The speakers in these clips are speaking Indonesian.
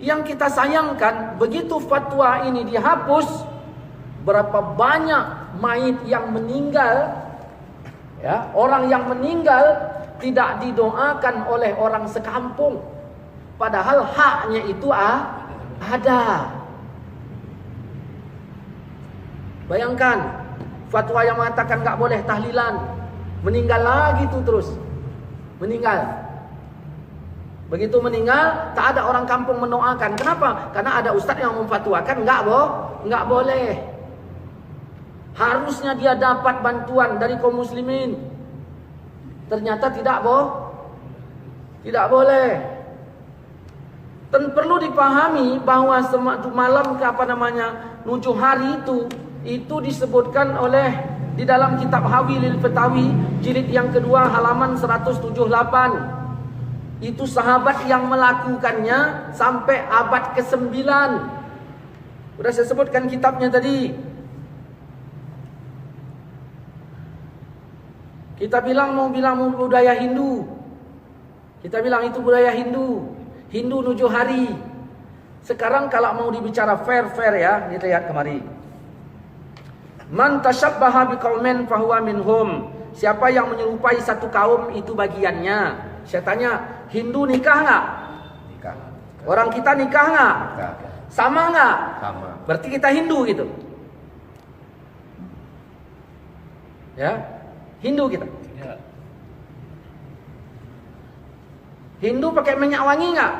Yang kita sayangkan, begitu fatwa ini dihapus, berapa banyak mayit yang meninggal, ya, orang yang meninggal tidak didoakan oleh orang sekampung, padahal haknya itu ada. Bayangkan fatwa yang mengatakan nggak boleh tahlilan, meninggal lagi tuh terus meninggal. Begitu meninggal, tak ada orang kampung mendoakan. Kenapa? Karena ada ustadz yang memfatwakan nggak boleh. Harusnya dia dapat bantuan dari kaum muslimin. Ternyata tidak boleh. Dan perlu dipahami bahwa malam nujuh hari itu disebutkan oleh di dalam kitab Hawilil Fatawi jilid yang kedua halaman 178. Itu sahabat yang melakukannya sampai abad ke-9. Sudah saya sebutkan kitabnya tadi. Kita mau bilang budaya Hindu. Kita bilang itu budaya Hindu. Hindu nujuh hari. Sekarang kalau mau dibicara fair ya, kita lihat kemari. Man tashabbaha biqaumin fahuwa minhum. Siapa yang menyerupai satu kaum itu bagiannya. Saya tanya, Hindu nikah nggak? Nikah. Orang kita nikah nggak? Nikah. Sama nggak? Sama. Berarti kita Hindu gitu. Ya, Hindu kita. Ya. Hindu pakai minyak wangi nggak?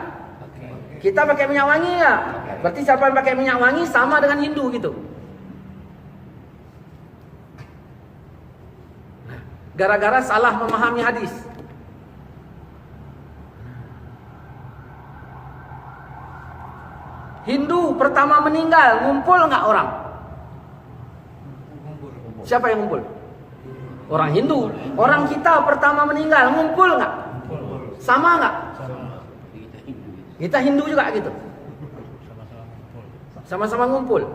Okay. Kita pakai minyak wangi nggak? Okay. Berarti siapa yang pakai minyak wangi sama dengan Hindu gitu. Gara-gara salah memahami hadis. Hindu pertama meninggal, ngumpul nggak orang? Kumpul. Siapa yang ngumpul? Orang Hindu. Orang kita pertama meninggal, ngumpul nggak? Sama nggak? Kita Hindu juga gitu. Sama-sama ngumpul.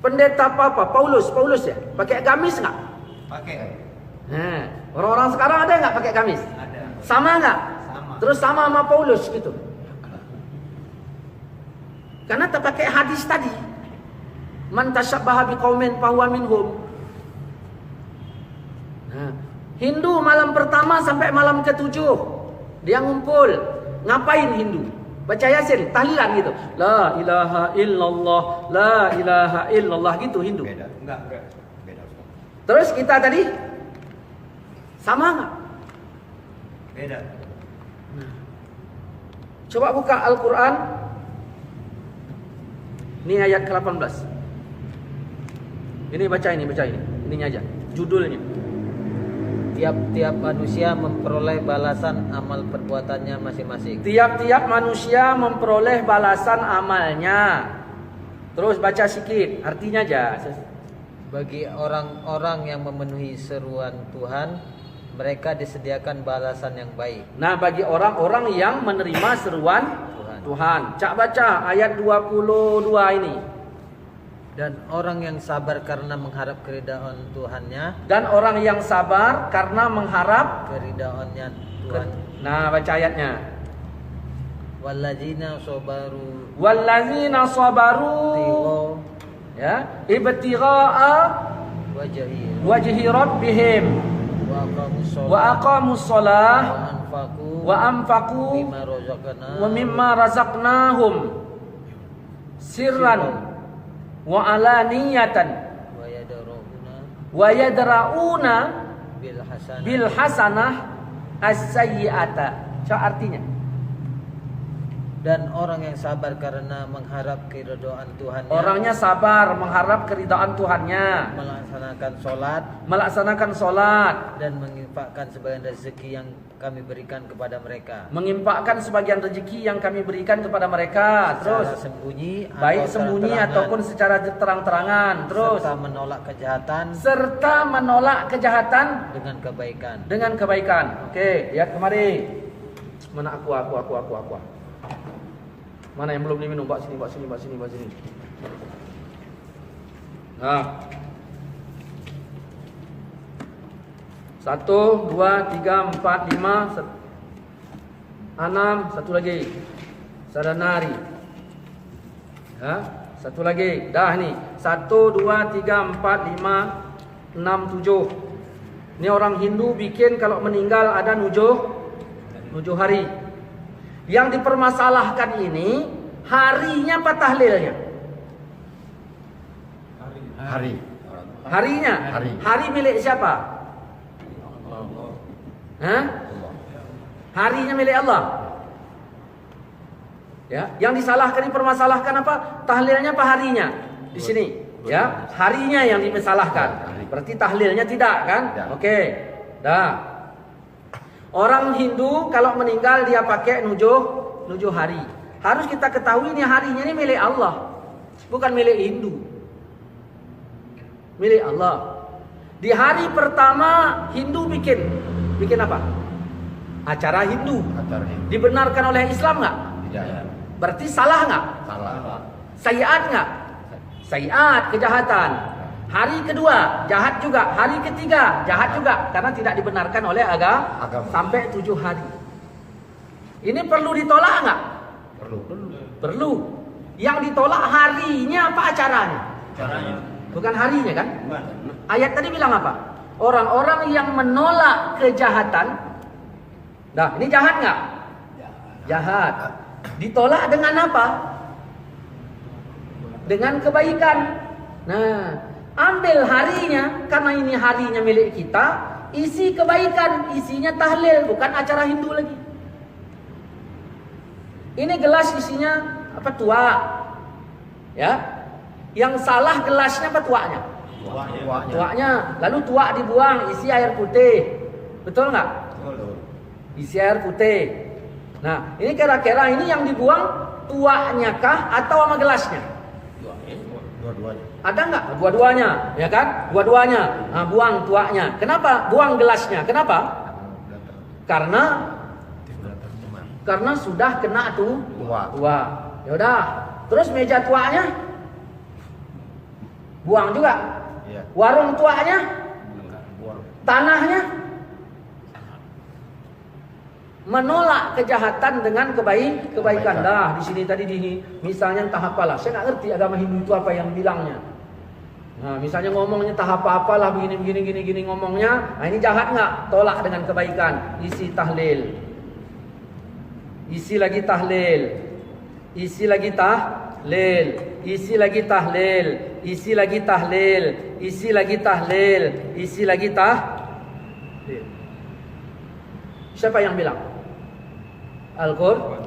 Pendeta apa? Paulus ya? Pakai gamis nggak? Pakai. Nah, orang-orang sekarang ada nggak pakai gamis? Ada. Sama nggak? Sama. Terus sama Paulus gitu. Karena tak pakai hadis tadi. Man tashabbaha biqaumin fahuwa minhum. Nah, Hindu malam pertama sampai malam ke-7 dia ngumpul. Ngapain Hindu? Baca Yasin, tahlilan gitu. La ilaha illallah, la ilaha illallah gitu Hindu. Beda. Enggak. Beda. Terus kita tadi sama enggak? Beda. Coba buka Al-Qur'an. Ini ayat ke-18. Ini baca ini. Ininya aja, judulnya. Tiap-tiap manusia memperoleh balasan amal perbuatannya masing-masing. Tiap-tiap manusia memperoleh balasan amalnya. Terus baca sikit, artinya aja. Bagi orang-orang yang memenuhi seruan Tuhan, mereka disediakan balasan yang baik. Nah, bagi orang-orang yang menerima seruan Tuhan. Cak baca ayat 22 ini. Dan orang yang sabar karena mengharap keridhaan Tuhannya. Dan orang yang sabar karena mengharap keridhaannya Tuhan. Nah, baca ayatnya. Wallazina sabaru ya, ibtigha'a wajhi rabbihim wa aqamus shalah wa anfaqu mimma razaqnahum sirran wa alaniyatan wa yadra'una bil hasanah as-sayyi'ata. So artinya, dan orang yang sabar karena mengharap keridhaan Tuhannya. Orangnya sabar mengharap keridhaan Tuhannya. Melaksanakan sholat dan menginfakkan sebagian rezeki yang kami berikan kepada mereka. Terus sembunyi, baik sembunyi ataupun secara terang-terangan. Terus serta menolak kejahatan dengan kebaikan. Oke, lihat kemari. Mana aku. Mana yang belum diminum? Bawa sini. Nah. 1, 2, 3, 4, 5, 6, satu lagi. Sadanari. Ya, satu lagi. Dah nih. 1, 2, 3, 4, 5, 6, 7. Ini orang Hindu bikin kalau meninggal ada nujuh hari. Yang dipermasalahkan ini harinya apa tahlilnya? Hari. Harinya. Hari milik siapa? Hah? Harinya milik Allah. Ya, yang disalahkan, dipermasalahkan apa? Tahlilnya apa harinya? Di sini, ya, harinya yang dimasalahkan. Berarti tahlilnya tidak kan? Oke. Dah. Orang Hindu kalau meninggal dia pakai nujuh hari. Harus kita ketahui ini harinya ini milik Allah. Bukan milik Hindu. Milik Allah. Di hari pertama Hindu bikin apa? Acara Hindu. Dibenarkan oleh Islam enggak? Tidak. Berarti salah enggak? Salah. Sayiat enggak? Sayiat, kejahatan. Hari kedua jahat juga, hari ketiga jahat juga karena tidak dibenarkan oleh agama. Sampai 7 hari. Ini perlu ditolak enggak? Perlu. Yang ditolak harinya apa acaranya? Bukan harinya kan? Ayat tadi bilang apa? Orang-orang yang menolak kejahatan. Nah, ini jahat enggak? Jahat. Ditolak dengan apa? Dengan kebaikan. Nah, ambil harinya, karena ini harinya milik kita, isi kebaikan, isinya tahlil, bukan acara Hindu lagi. Ini gelas isinya apa? Tua. Ya. Yang salah gelasnya apa tuanya? Tuanya. Lalu tua dibuang, isi air putih. Betul nggak? Isi air putih. Nah, ini kira-kira ini yang dibuang tuanya kah atau sama gelasnya? Dua-duanya. Ada nggak? Dua-duanya, ya kan? Dua-duanya. Nah, buang tuanya. Kenapa? Buang gelasnya. Kenapa? Karena sudah kena tua. Ya udah. Terus meja tuanya buang juga. Iya. Warung tuanya, tanahnya. Menolak kejahatan dengan kebaikan. Dah di sini tadi misalnya entah apalah. Saya nggak ngerti agama Hindu itu apa yang bilangnya. Nah, misalnya ngomongnya entah apa-apalah begini ngomongnya. Nah, ini jahat nggak? Tolak dengan kebaikan. Isi tahlil. Isi lagi tahlil. Isi lagi tahlil. Isi lagi tahlil. Isi lagi tahlil. Isi lagi tahlil. Isi lagi tahlil. Siapa yang bilang? Al-Quran.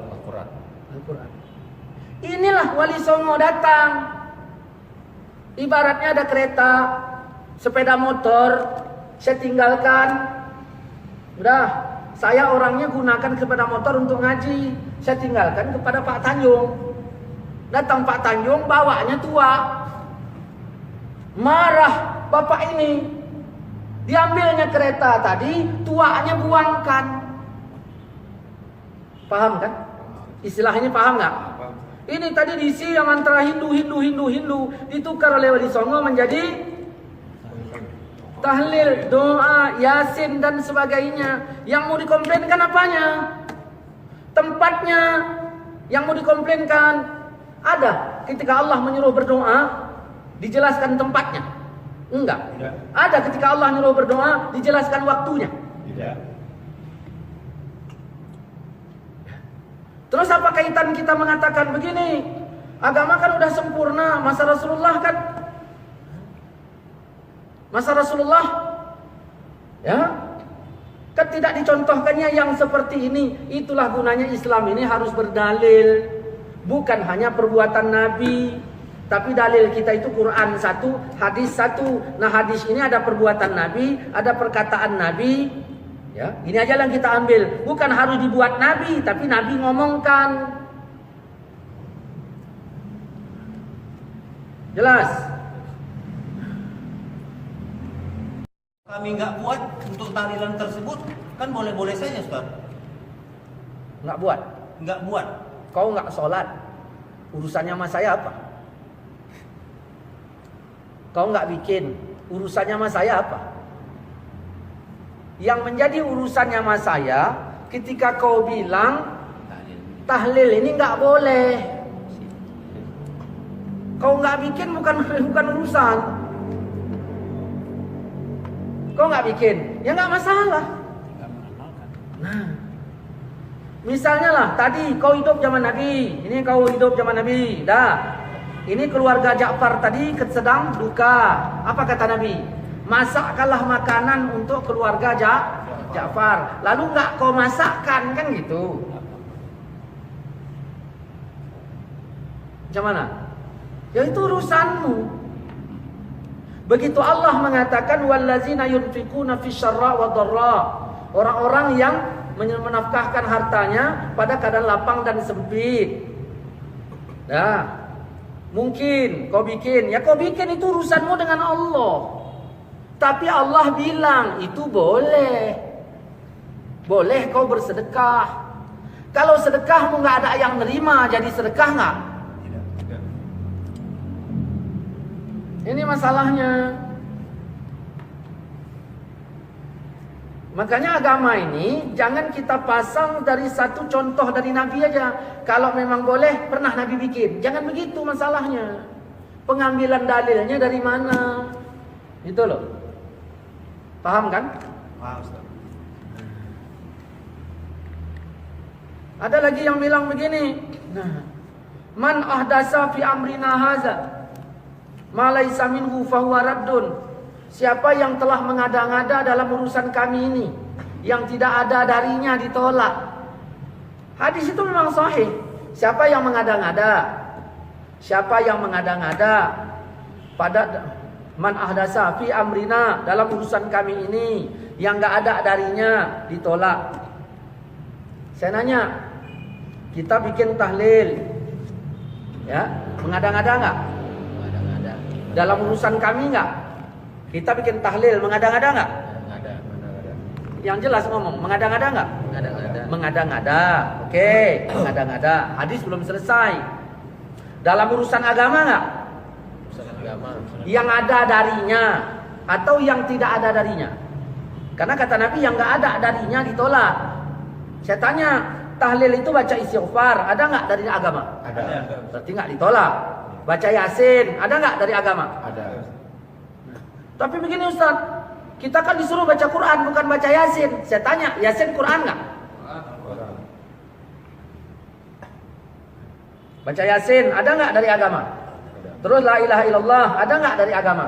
Inilah Wali Songo datang. Ibaratnya ada kereta, sepeda motor, saya tinggalkan. Udah, saya orangnya gunakan sepeda motor untuk ngaji. Saya tinggalkan kepada Pak Tanjung. Datang Pak Tanjung, bawanya tua. Marah bapak ini. Diambilnya kereta tadi, tuanya buangkan. Paham kan? Istilahnya paham nggak? Ini tadi diisi yang antara Hindu ditukar oleh Wali Songo menjadi tahlil, doa, yasin dan sebagainya. Yang mau dikomplainkan apanya? Tempatnya. Yang mau dikomplainkan ada ketika Allah menyuruh berdoa dijelaskan tempatnya? Enggak. Ada ketika Allah menyuruh berdoa dijelaskan waktunya? Tidak. Terus apa kaitan kita mengatakan begini? Agama kan udah sempurna, masa Rasulullah kan? Masa Rasulullah ya? Kan tidak dicontohkannya yang seperti ini. Itulah gunanya Islam ini harus berdalil. Bukan hanya perbuatan Nabi, tapi dalil kita itu Quran satu, hadis satu. Nah, hadis ini ada perbuatan Nabi, ada perkataan Nabi. Ya, ini aja yang kita ambil. Bukan harus dibuat Nabi, tapi Nabi ngomongkan. Jelas? Kami nggak buat untuk tahlilan tersebut, kan boleh-boleh saja, Ustaz. Nggak buat? Nggak buat. Kau nggak sholat, urusannya sama saya apa? Kau nggak bikin, urusannya sama saya apa? Yang menjadi urusannya sama saya ketika kau bilang tahlil ini nggak boleh. Kau nggak bikin bukan urusan. Kau nggak bikin, ya nggak masalah. Nah, misalnya lah tadi kau hidup zaman Nabi, ini kau hidup zaman Nabi, dah. Ini keluarga Ja'far tadi sedang duka. Apa kata Nabi? Masakkanlah makanan untuk keluarga Ja'far. Lalu nggak kau masakkan, kan gitu. Macam mana? Ya itu urusanmu. Begitu Allah mengatakan wallazina yunfikuna fisyarra wa dharra. Orang-orang yang menafkahkan hartanya pada keadaan lapang dan sempit. Nah, mungkin kau bikin, ya kau bikin itu urusanmu dengan Allah. Tapi Allah bilang itu boleh. Boleh kau bersedekah. Kalau sedekahmu nggak ada yang nerima, jadi sedekah nggak? Ini masalahnya. Makanya agama ini jangan kita pasang dari satu contoh dari Nabi aja. Kalau memang boleh, pernah Nabi bikin. Jangan begitu masalahnya. Pengambilan dalilnya dari mana? Itu loh. Paham kan? Paham, Ustaz. Ada lagi yang bilang begini. Nah, man ahdasa fi amrina haza ma laisa minhu fahuwa raddun. Siapa yang telah mengada-ngada dalam urusan kami ini, yang tidak ada darinya ditolak. Hadis itu memang sahih. Siapa yang mengada-ngada? Siapa yang mengada-ngada pada man ahdasa fi amrina, dalam urusan kami ini, yang enggak ada darinya ditolak. Saya nanya, kita bikin tahlil, ya, mengada-ngada enggak? Mengada-ngada. Dalam urusan kami enggak? Kita bikin tahlil, mengada-ngada enggak? Mengada-ngada. Yang jelas ngomong, mengada-ngada enggak? Mengada-ngada. Mengada-ngada. Oke, mengada-ngada. Hadis belum selesai. Dalam urusan agama enggak? Urusan agama. Yang ada darinya atau yang tidak ada darinya? Karena kata Nabi yang enggak ada darinya ditolak. Saya tanya, tahlil itu baca istighfar, ada enggak dari agama? Ada. Berarti enggak ditolak. Baca Yasin, ada enggak dari agama? Ada. Tapi begini Ustaz, kita kan disuruh baca Quran bukan baca Yasin. Saya tanya, Yasin Quran enggak? Baca Yasin, ada enggak dari agama? Terus la ilaha illallah, ada enggak dari agama?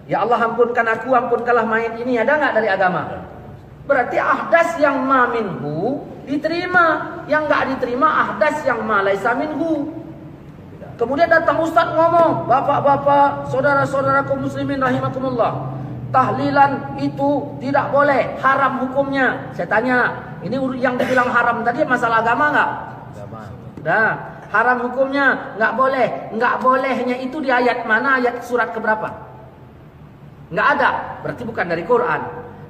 Ya Allah ampunkan aku, ampunkanlah mayit ini, ada enggak dari agama? Berarti ahdas yang ma minhu diterima, yang enggak diterima ahdas yang ma laisa minhu. Kemudian datang Ustaz ngomong, bapak-bapak, saudara-saudaraku muslimin rahimakumullah, tahlilan itu tidak boleh, haram hukumnya. Saya tanya, ini yang dibilang haram tadi masalah agama enggak? Agama. Nah, haram hukumnya enggak boleh. Enggak bolehnya itu di ayat mana, ayat surat keberapa? Enggak ada, berarti bukan dari Quran.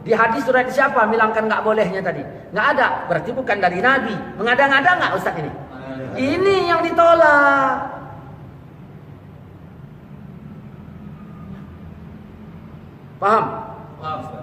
Di hadis surat siapa bilangkan enggak bolehnya tadi? Enggak ada, berarti bukan dari Nabi. Mengada-ngada enggak Ustaz ini? Ini yang ditolak. Paham? Paham, Ustaz.